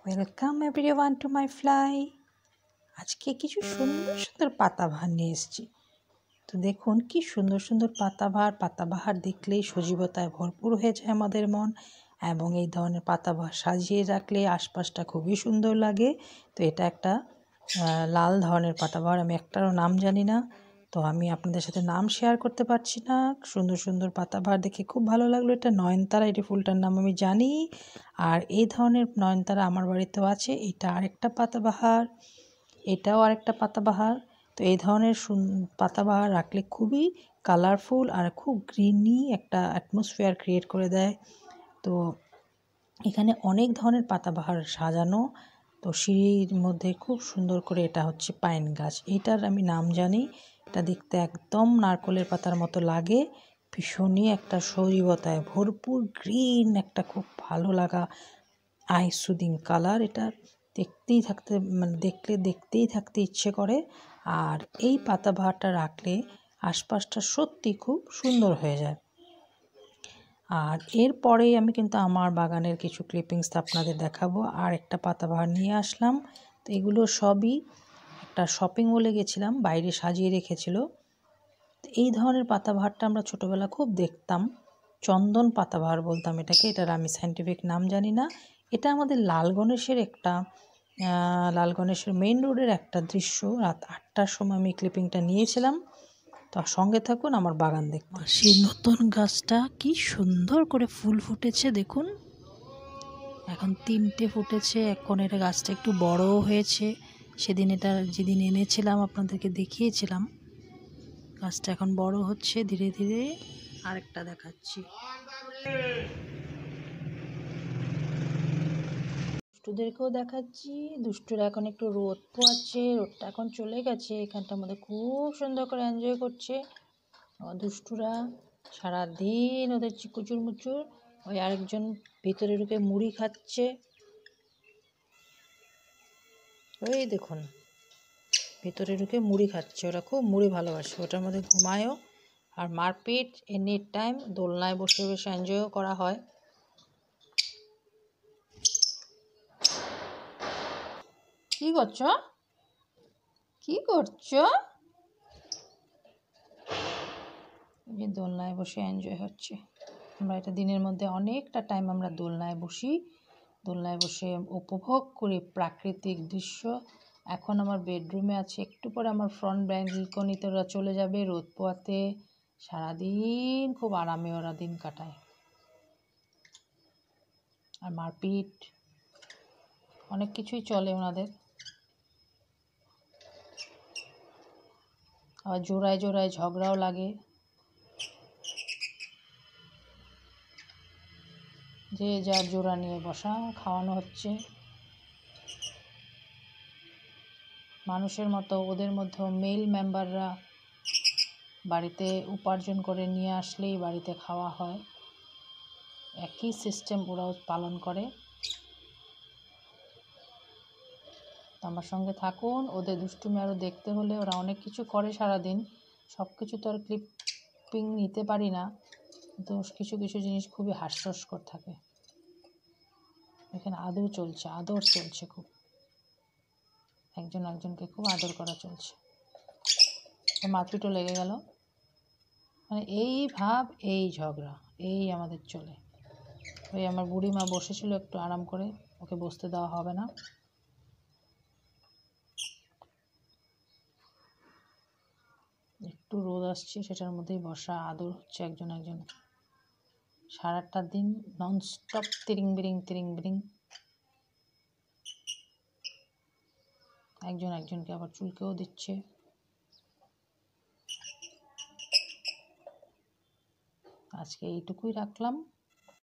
Welcome everyone to my fly. আজকে কিছু সুন্দর সুন্দর পাতাবাহার নিয়ে এসেছি। তো দেখুন কি সুন্দর সুন্দর পাতাবাহার দেখলেই সজীবতায় ভরপুর হয়ে যায় আমাদের মন, এবং এই ধরনের পাতাবাহার সাজিয়ে রাখলে আশপাশটা খুবই সুন্দর লাগে। তো এটা একটা লাল ধরনের পাতাবাহার, আমি একটারও নাম জানি না, তো আমি আপনাদের সাথে নাম শেয়ার করতে পারছি না। সুন্দর সুন্দর পাতাবাহার দেখে খুব ভালো লাগলো। এটা নয়নতারা, এটি ফুলটার নাম আমি জানি। আর এই ধরনের নয়নতারা আমার বাড়িতেও আছে। এটা আরেকটা পাতাবাহার, এটাও আরেকটা পাতাবাহার। তো এই ধরনের পাতাবাহার রাখলে খুবই কালারফুল আর খুব গ্রিনি একটা অ্যাটমসফিয়ার ক্রিয়েট করে দেয়। তো এখানে অনেক ধরনের পাতাবাহার সাজানো। তো সিঁড়ির মধ্যে খুব সুন্দর করে, এটা হচ্ছে পাইন গাছ, এটার আমি নাম জানি। এটা দেখতে একদম নারকেলের পাতার মতো লাগে, ভীষণই একটা সজীবতায় ভরপুর গ্রিন, একটা খুব ভালো লাগা আই সুদিং কালার। এটা দেখতেই থাকতে দেখতেই থাকতে ইচ্ছে করে। আর এই পাতাবাহারটা রাখলে আশপাশটা সত্যি খুব সুন্দর হয়ে যায়। আর এরপরেই আমি কিন্তু আমার বাগানের কিছু ক্লিপিংস আপনাদের দেখাবো। আর একটা পাতাবাহার নিয়ে আসলাম। তো এগুলো সবই একটা শপিং মলে গেছিলাম, বাইরে সাজিয়ে রেখেছিল। এই ধরনের পাতাবাহারটা আমরা ছোটোবেলা খুব দেখতাম, চন্দন পাতাবাহার বলতাম এটাকে। এটার আমি সাইন্টিফিক নাম জানি না। এটা আমাদের লাল গণেশের মেইন রোডের একটা দৃশ্য। রাত 8টার সময় আমি ক্লিপিংটা নিয়েছিলাম। তো সঙ্গে থাকুন আমার বাগান দেখতে। সেই নতুন গাছটা কি সুন্দর করে ফুল ফুটেছে দেখুন, এখন 3টে ফুটেছে। এখন এটা গাছটা একটু বড়ও হয়েছে। যেদিন এনেছিলাম আপনাদেরকে দেখিয়েছিলাম। গাছটা এখন বড় হচ্ছে ধীরে ধীরে। আরেকটা দেখাচ্ছি, দুষ্টুদেরকেও দেখাচ্ছি। দুষ্টুরা এখন একটু রোদ পোয়াচ্ছে, রোদটা এখন চলে গেছে। এখানটার মধ্যে খুব সুন্দর করে এনজয় করছে দুষ্টুরা সারাদিন। ওদের চিকুচুর মুচুর। ওই আরেকজন ভিতরে ঢুকে মুড়ি খাচ্ছে, ওই দেখুন ভিতরে ঢুকে মুড়ি খাচ্ছে। ওরা খুব মুড়ি ভালোবাসে, ওটার মধ্যে ঘুমায়ও। আর মারপিট এনি টাইম। দোলনায় বসে বসে এনজয়ও করা হয়। কি করছো, কি করছো? দোলনায় বসে এনজয় হচ্ছে। আমরা এটা দিনের মধ্যে অনেকটা টাইম আমরা দোলনায় বসি, দোলনায় বসে উপভোগ করি প্রাকৃতিক দৃশ্য। এখন আমার বেডরুমে আছে, একটু পরে আমার ফ্রন্ট ব্যালকনিতে ওরা চলে যাবে রোদ পোয়াতে। সারাদিন খুব আরামে ওরা দিন কাটায়। আর মারপিট অনেক কিছুই চলে ওনাদের। আবার জোড়ায় জোড়ায় ঝগড়াও লাগে, যে যার জোড়া নিয়ে বসা, খাওয়ানো হচ্ছে। মানুষের মতো ওদের মধ্যেও মেল মেম্বাররা বাড়িতে উপার্জন করে নিয়ে আসলেই বাড়িতে খাওয়া হয়। একই সিস্টেম ওরাও পালন করে। আমার সঙ্গে থাকুন। ওদের দুষ্টুমি আরও দেখতে হলে, ওরা অনেক কিছু করে সারাদিন, সব কিছু তো আর ক্লিপিং নিতে পারি না, কিন্তু কিছু কিছু জিনিস খুবই হাস্যস্কর থাকে। এখানে আদর চলছে খুব, একজন একজনকে খুব আদর করা চলছে। মারপিটও লেগে গেল। মানে এই ভাব, এই ঝগড়া, এই আমাদের চলে। ওই আমার বুড়ি মা বসেছিল একটু আরাম করে, ওকে বসতে দেওয়া হবে না। একটু রোদ আসছে, সেটার মধ্যেই বসা, আদর হচ্ছে একজন একজন। সারাটা দিন ননস্টপ তিরিং বিরিং। একজন একজনকে আবার চুলকেও দিচ্ছে। আজকে এইটুকুই রাখলাম।